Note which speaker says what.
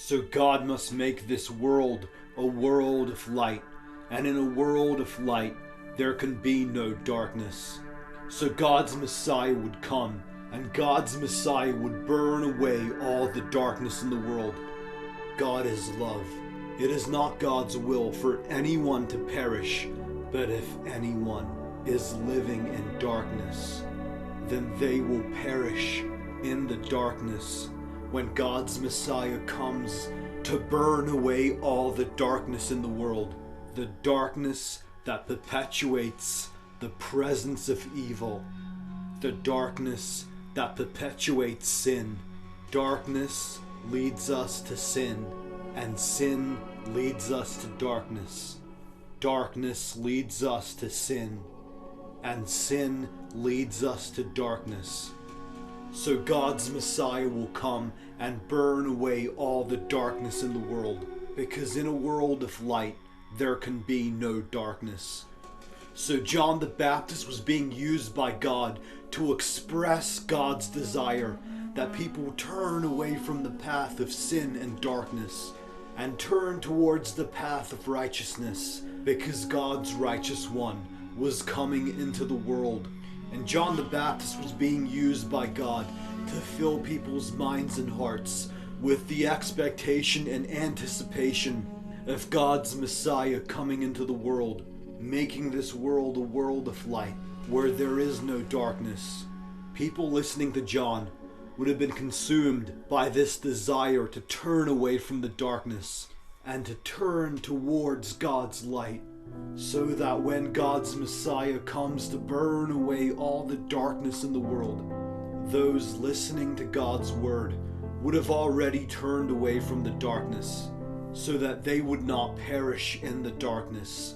Speaker 1: So God must make this world a world of light, and in a world of light there can be no darkness. So God's Messiah would come, and God's Messiah would burn away all the darkness in the world. God is love. It is not God's will for anyone to perish, but if anyone is living in darkness, then they will perish in the darkness. When God's Messiah comes to burn away all the darkness in the world, the darkness that perpetuates the presence of evil, the darkness that perpetuates sin. Darkness leads us to sin, and sin leads us to darkness. Darkness leads us to sin, and sin leads us to darkness. So God's Messiah will come and burn away all the darkness in the world, because in a world of light there can be no darkness. So John the Baptist was being used by God to express God's desire that people turn away from the path of sin and darkness and turn towards the path of righteousness, because God's righteous one was coming into the world. And John the Baptist was being used by God to fill people's minds and hearts with the expectation and anticipation of God's Messiah coming into the world, making this world a world of light where there is no darkness. People listening to John would have been consumed by this desire to turn away from the darkness and to turn towards God's light, so that when God's Messiah comes to burn away all the darkness in the world, those listening to God's word would have already turned away from the darkness, so that they would not perish in the darkness.